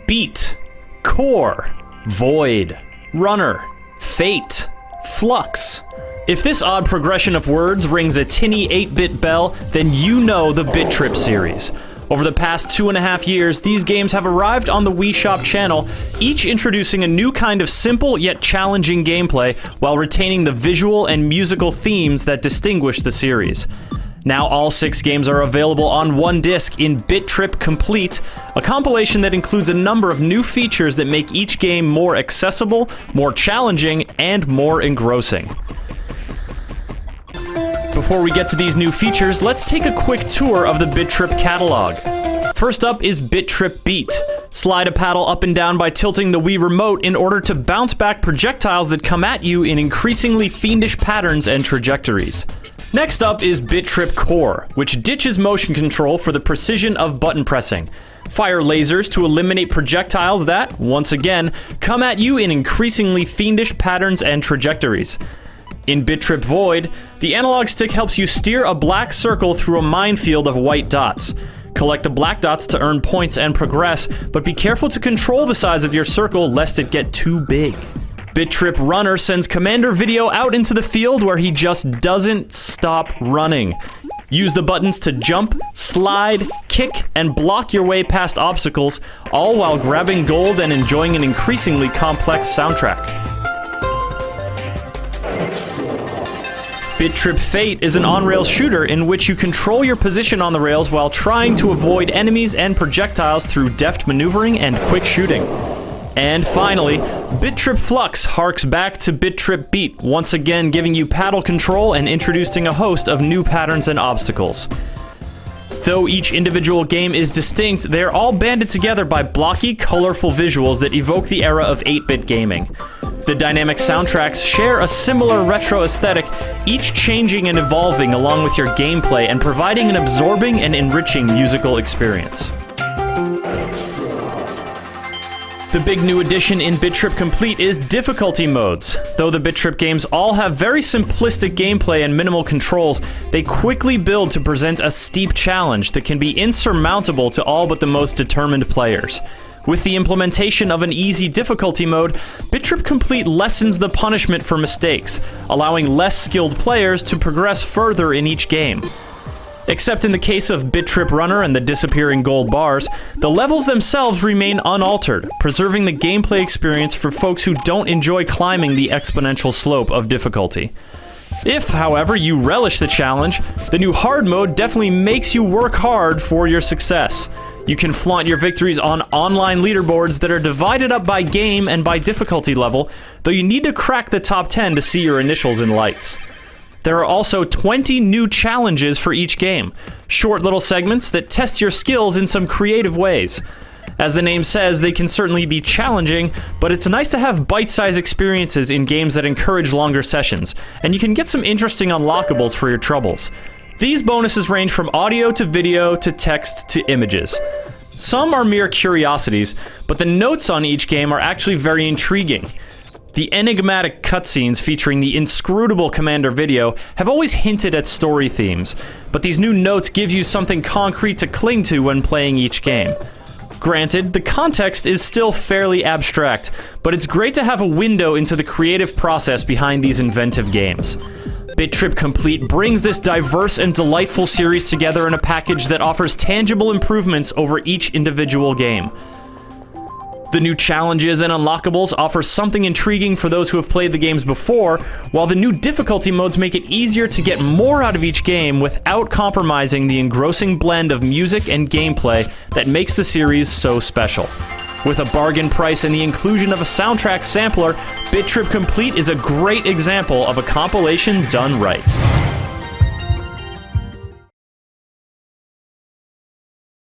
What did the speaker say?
Beat, Core, Void, Runner, Fate, Flux. If this odd progression of words rings a tinny 8-bit bell, then you know the Bit.Trip series. Over the past 2.5 years, these games have arrived on the Wii Shop channel, each introducing a new kind of simple yet challenging gameplay while retaining the visual and musical themes that distinguish the series. Now all 6 games are available on one disc in Bit.Trip Complete, a compilation that includes a number of new features that make each game more accessible, more challenging, and more engrossing. Before we get to these new features, let's take a quick tour of the Bit.Trip catalog. First up is Bit.Trip Beat. Slide a paddle up and down by tilting the Wii Remote in order to bounce back projectiles that come at you in increasingly fiendish patterns and trajectories. Next up is Bit.Trip Core, which ditches motion control for the precision of button pressing. Fire lasers to eliminate projectiles that, once again, come at you in increasingly fiendish patterns and trajectories. In Bit.Trip Void, the analog stick helps you steer a black circle through a minefield of white dots. Collect the black dots to earn points and progress, but be careful to control the size of your circle lest it get too big. Bit.Trip Runner sends Commander Video out into the field where he just doesn't stop running. Use the buttons to jump, slide, kick, and block your way past obstacles, all while grabbing gold and enjoying an increasingly complex soundtrack. Bit.Trip Fate is an on-rails shooter in which you control your position on the rails while trying to avoid enemies and projectiles through deft maneuvering and quick shooting. And finally, Bit.Trip Flux harks back to Bit.Trip Beat, once again giving you paddle control and introducing a host of new patterns and obstacles. Though each individual game is distinct, they are all banded together by blocky, colorful visuals that evoke the era of 8-bit gaming. The dynamic soundtracks share a similar retro aesthetic, each changing and evolving along with your gameplay and providing an absorbing and enriching musical experience. The big new addition in Bit.Trip Complete is difficulty modes. Though the Bit.Trip games all have very simplistic gameplay and minimal controls, they quickly build to present a steep challenge that can be insurmountable to all but the most determined players. With the implementation of an easy difficulty mode, Bit.Trip Complete lessens the punishment for mistakes, allowing less skilled players to progress further in each game. Except in the case of Bit.Trip Runner and the disappearing gold bars, the levels themselves remain unaltered, preserving the gameplay experience for folks who don't enjoy climbing the exponential slope of difficulty. If, however, you relish the challenge, the new hard mode definitely makes you work hard for your success. You can flaunt your victories on online leaderboards that are divided up by game and by difficulty level, though you need to crack the top 10 to see your initials in lights. There are also 20 new challenges for each game, short little segments that test your skills in some creative ways. As the name says, they can certainly be challenging, but it's nice to have bite-sized experiences in games that encourage longer sessions, and you can get some interesting unlockables for your troubles. These bonuses range from audio to video to text to images. Some are mere curiosities, but the notes on each game are actually very intriguing. The enigmatic cutscenes featuring the inscrutable Commander Video have always hinted at story themes, but these new notes give you something concrete to cling to when playing each game. Granted, the context is still fairly abstract, but it's great to have a window into the creative process behind these inventive games. Bit.Trip Complete brings this diverse and delightful series together in a package that offers tangible improvements over each individual game. The new Challenges and Unlockables offer something intriguing for those who have played the games before, while the new difficulty modes make it easier to get more out of each game without compromising the engrossing blend of music and gameplay that makes the series so special. With a bargain price and the inclusion of a soundtrack sampler, Bit.Trip Complete is a great example of a compilation done right.